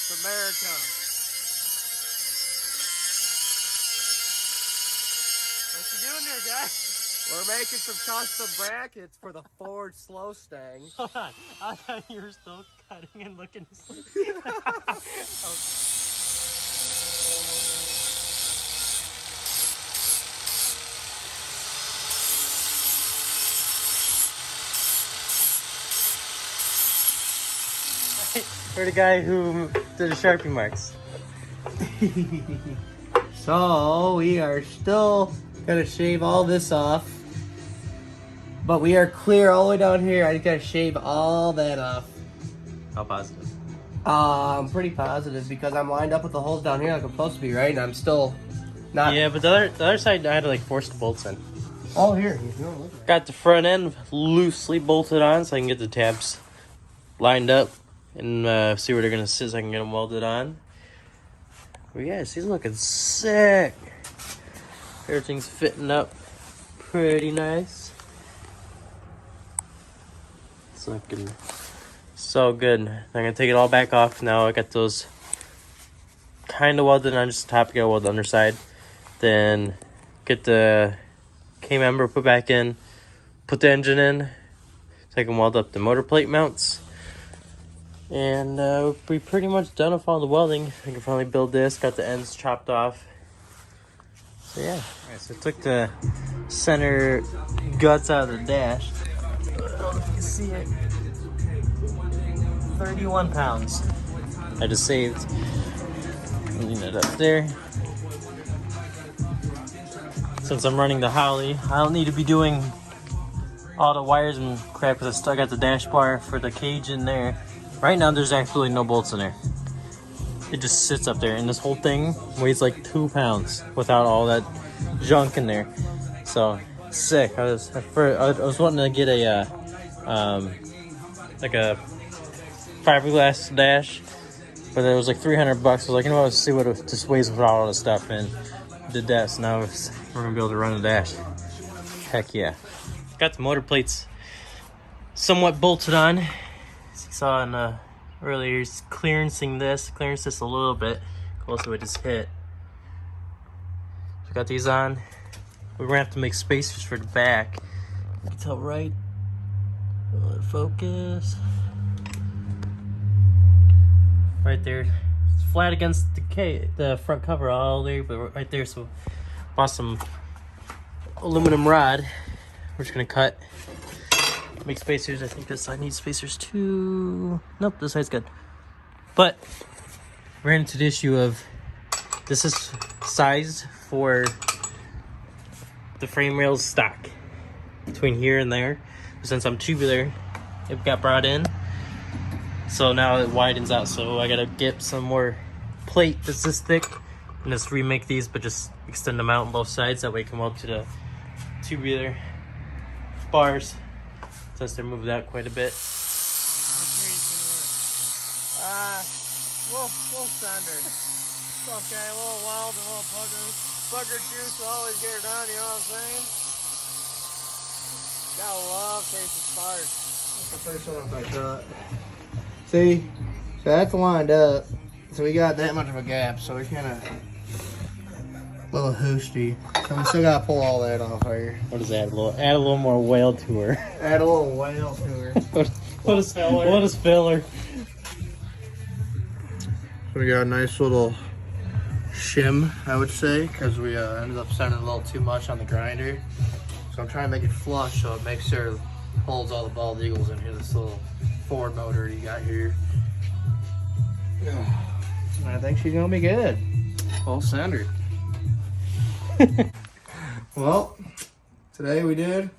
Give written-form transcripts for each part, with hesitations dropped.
It's America. What you doing there, guys? We're making some custom brackets for the Ford Slow Stang. Hold on. I thought you were still cutting and looking. We're the guy who did the Sharpie marks. So we are still gonna shave all this off, but we are clear all the way down here. I just gotta shave all that off. How positive? I'm pretty positive because I'm lined up with the holes down here like I'm supposed to be, right? And I'm still not. Yeah, but the other side I had to like force the bolts in. Oh, here. If you wanna look at it. Got the front end loosely bolted on so I can get the tabs lined up and see where they're gonna sit so I can get them welded on. But yeah, she's looking sick. Everything's fitting up pretty nice. It's looking so good. I'm gonna take it all back off now. I got those kind of welded on just the top, get weld the underside. Then get the K-member put back in, put the engine in, so I can weld up the motor plate mounts. And we're pretty much done with all the welding. I can finally build this, got the ends chopped off. So yeah. Alright, so I took the center guts out of the dash. You can see it. 31 pounds. I just saved. Lean it up there. Since I'm running the Holly, I don't need to be doing all the wires and crap because I still got the dash bar for the cage in there. Right now, there's absolutely no bolts in there. It just sits up there, and this whole thing weighs like 2 pounds without all that junk in there. So sick. I was wanting to get a like a fiberglass dash, but it was like $300 bucks. I was like, you know what, let's see what it just weighs without all this stuff, and did that. So now we're gonna be able to run a dash. Heck yeah. Got the motor plates somewhat bolted on. As you saw in earlier, clearance this a little bit close to what it just hit. So got these on. We're gonna have to make spacers for the back. You can tell right. Focus. Right there. It's flat against the front cover all there, but right there. So bought some aluminum rod. We're just gonna cut. Make spacers. I think this side needs spacers too. Nope, this side's good. But ran into the issue of this is sized for the frame rails stock between here and there. Since I'm tubular, it got brought in. So now it widens out. So I gotta get some more plate that's this thick and just remake these, but just extend them out on both sides. That way it can weld to the tubular bars. Since they moved out quite a bit. Little standard. It's okay, a little weld and a little bugger juice will always get her done, you know what I'm saying? Gotta love tasting sparks. That's the first one I cut. See? So that's lined up. So we got that much of a gap, so we kinda a little hoosty. So we still gotta pull all that off here. What is that? Add a little more weld to her. Add a little whale to her. What is filler? So we got a nice little shim, I would say, because we ended up sending a little too much on the grinder. So I'm trying to make it flush so it makes sure it holds all the bald eagles in here. This little Ford motor you got here. I think she's gonna be good. Full centered. Well, today we did.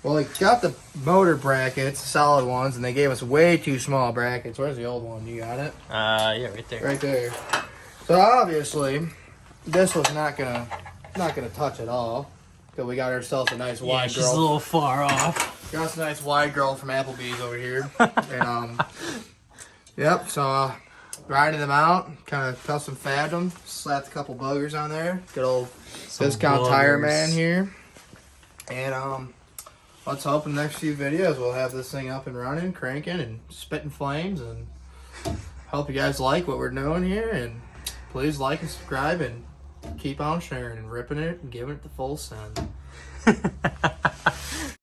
Well, we got the motor brackets, solid ones, and they gave us way too small brackets. Where's the old one? You got it? Yeah, right there. Right there. So obviously, this was not gonna touch at all. Cause we got ourselves a nice wide she's girl. a little far off. Got us a nice wide girl from Applebee's over here. And yep. So grinding them out, kind of custom fabbed them, slapped a couple buggers on there. Good old discount tire man here. And let's hope in the next few videos we'll have this thing up and running, cranking, and spitting flames, and hope you guys like what we're doing here, and please like and subscribe, and keep on sharing and ripping it and giving it the full send.